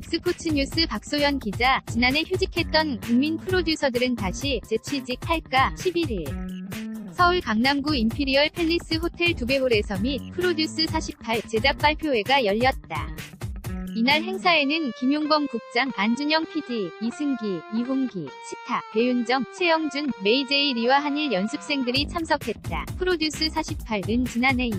엑스포츠뉴스 박소연 기자, 지난해 휴직했던 국민 프로듀서들은 다시 재취직할까? 11일 서울 강남구 임피리얼 팰리스 호텔 두배홀에서 및 프로듀스 48 제작 발표회가 열렸다. 이날 행사에는 김용범 국장, 안준영 PD, 이승기, 이홍기, 시타, 배윤정, 최영준, 메이제이 리와 한일 연습생들이 참석했다. 프로듀스 48은 지난해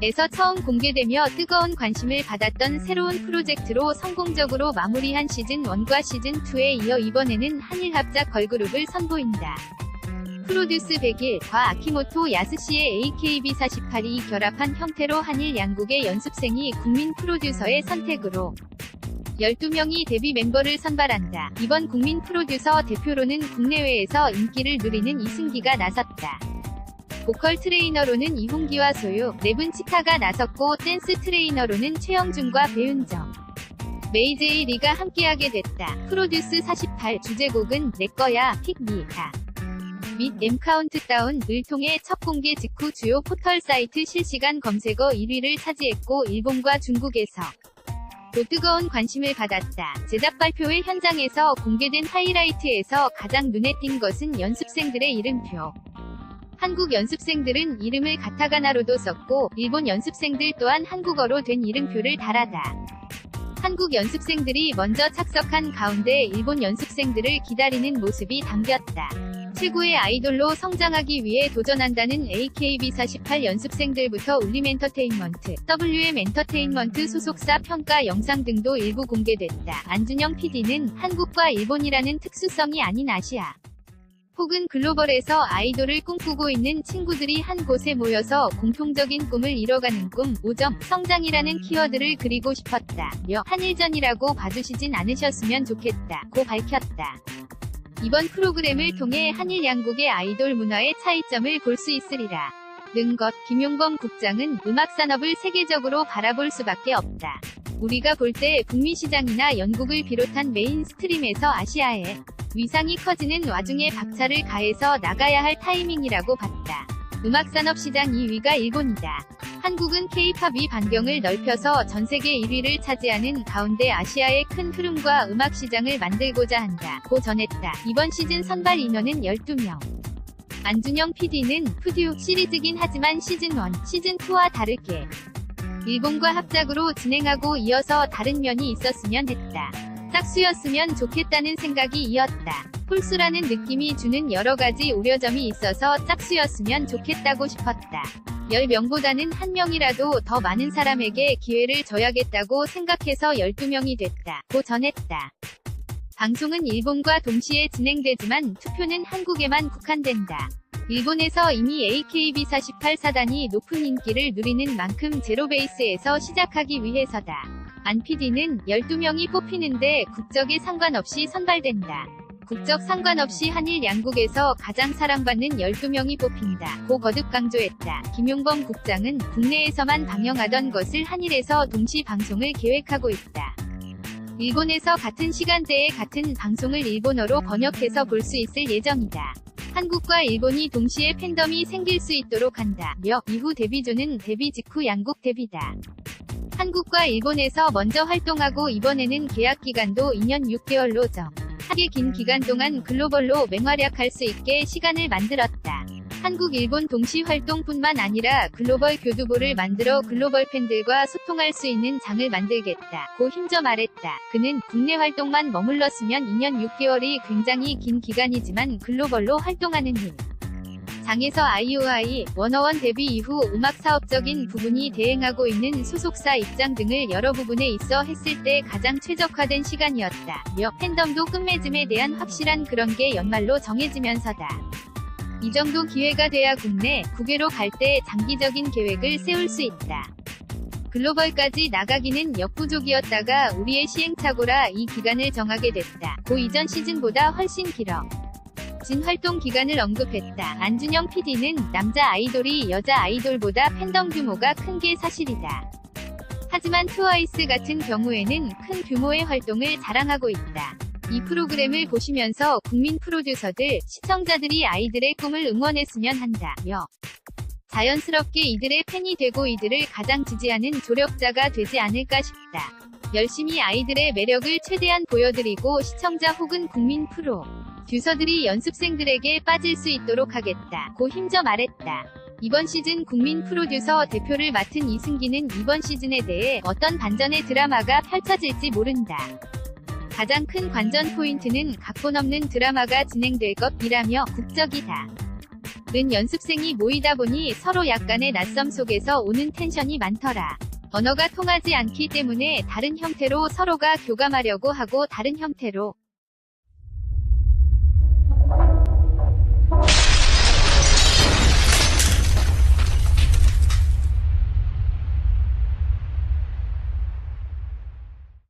에서 처음 공개되며 뜨거운 관심을 받았던 새로운 프로젝트로 성공적으로 마무리한 시즌1과 시즌2에 이어 이번에는 한일 합작 걸그룹을 선보인다. 프로듀스 100일과 아키모토 야스시의 AKB48이 결합한 형태로 한일 양국의 연습생이 국민 프로듀서의 선택으로 12명이 데뷔 멤버를 선발한다. 이번 국민 프로듀서 대표로는 국내외에서 인기를 누리는 이승기가 나섰다. 보컬 트레이너로는 이홍기와 소유, 랩은 치타가 나섰고 댄스 트레이너로는 최영준과 배윤정, 메이제이 리가 함께하게 됐다. 프로듀스 48 주제곡은 내꺼야, 픽미다 및 M카운트다운을 통해 첫 공개 직후 주요 포털 사이트 실시간 검색어 1위를 차지했고 일본과 중국에서 또 뜨거운 관심을 받았다. 제작 발표회 현장에서 공개된 하이라이트에서 가장 눈에 띈 것은 연습생들의 이름표. 한국 연습생들은 이름을 가타가나로도 썼고 일본 연습생들 또한 한국어로 된 이름표를 달아다. 한국 연습생들이 먼저 착석한 가운데 일본 연습생들을 기다리는 모습이 담겼다. 최고의 아이돌로 성장하기 위해 도전한다는 AKB48 연습생들부터 울림엔터테인먼트, WM엔터테인먼트 소속사 평가 영상 등도 일부 공개됐다. 안준영 PD는 한국과 일본이라는 특수성이 아닌 아시아 혹은 글로벌에서 아이돌을 꿈꾸고 있는 친구들이 한 곳에 모여서 공통적인 꿈을 이뤄가는 꿈, 5점, 성장이라는 키워드를 그리고 싶었다.며 한일전이라고 봐주시진 않으셨으면 좋겠다. 고 밝혔다. 이번 프로그램을 통해 한일 양국의 아이돌 문화의 차이점을 볼 수 있으리라. 는 것. 김용범 국장은 음악산업을 세계적으로 바라볼 수밖에 없다. 우리가 볼 때 북미 시장이나 영국을 비롯한 메인스트림에서 아시아의 위상이 커지는 와중에 박차를 가해서 나가야 할 타이밍이라고 봤다. 음악산업 시장 2위가 일본이다. 한국은 K-팝이 반경을 넓혀서 전세계 1위를 차지하는 가운데 아시아의 큰 흐름과 음악 시장을 만들고자 한다. 고 전했다. 이번 시즌 선발 인원은 12명. 안준영 PD는 푸듀 시리즈긴 하지만 시즌1, 시즌2와 다르게 일본과 합작으로 진행하고 이어서 다른 면이 있었으면 했다. 짝수였으면 좋겠다는 생각이 이었다. 홀수라는 느낌이 주는 여러가지 우려점이 있어서 짝수였으면 좋겠다고 싶었다. 10명보다는 1명이라도 더 많은 사람에게 기회를 줘야겠다고 생각해서 12명이 됐다. 고 전했다. 방송은 일본과 동시에 진행되지만 투표는 한국에만 국한된다. 일본에서 이미 AKB48 사단이 높은 인기를 누리는 만큼 제로베이스에서 시작하기 위해서다. 안 PD는 12명이 뽑히는데 국적에 상관없이 선발된다. 국적 상관없이 한일 양국에서 가장 사랑받는 12명이 뽑힌다. 고 거듭 강조했다. 김용범 국장은 국내에서만 방영하던 것을 한일에서 동시 방송을 계획하고 있다. 일본에서 같은 시간대에 같은 방송을 일본어로 번역해서 볼 수 있을 예정이다. 한국과 일본이 동시에 팬덤이 생길 수 있도록 한다며 이후 데뷔조는 데뷔 직후 양국 데뷔다. 한국과 일본에서 먼저 활동하고 이번에는 계약 기간도 2년 6개월로 하게 긴 기간 동안 글로벌로 맹활약할 수 있게 시간을 만들었다. 한국, 일본 동시 활동뿐만 아니라 글로벌 교두보를 만들어 글로벌 팬들과 소통할 수 있는 장을 만들겠다. 고 힘줘 말했다. 그는 국내 활동만 머물렀으면 2년 6개월이 굉장히 긴 기간이지만 글로벌로 활동하는 장에서 아이오아이, 워너원 데뷔 이후 음악 사업적인 부분이 대행하고 있는 소속사 입장 등을 여러 부분에 있어 했을 때 가장 최적화된 시간이었다.며 팬덤도 끝맺음에 대한 확실한 그런 게 연말로 정해지면서다. 이 정도 기회가 돼야 국내, 국외로 갈 때 장기적인 계획을 세울 수 있다. 글로벌까지 나가기는 역부족이었다가 우리의 시행착오라 이 기간을 정하게 됐다. 고 이전 시즌보다 훨씬 길어 진 활동 기간을 언급했다. 안준영 PD는 남자 아이돌이 여자 아이돌보다 팬덤 규모가 큰 게 사실이다. 하지만 트와이스 같은 경우에는 큰 규모의 활동을 자랑하고 있다. 이 프로그램을 보시면서 국민 프로듀서들, 시청자들이 아이들의 꿈을 응원했으면 한다며 자연스럽게 이들의 팬이 되고 이들을 가장 지지하는 조력자가 되지 않을까 싶다. 열심히 아이들의 매력을 최대한 보여드리고 시청자 혹은 국민 프로 듀서들이 연습생들에게 빠질 수 있도록 하겠다 고 힘줘 말했다. 이번 시즌 국민 프로듀서 대표를 맡은 이승기는 이번 시즌에 대해 어떤 반전의 드라마가 펼쳐질지 모른다. 가장 큰 관전 포인트는 각본 없는 드라마가 진행될 것이라며 국적이다. 는 연습생이 모이다 보니 서로 약간의 낯섦 속에서 오는 텐션이 많더라. 언어가 통하지 않기 때문에 다른 형태로 서로가 교감하려고 하고 다른 형태로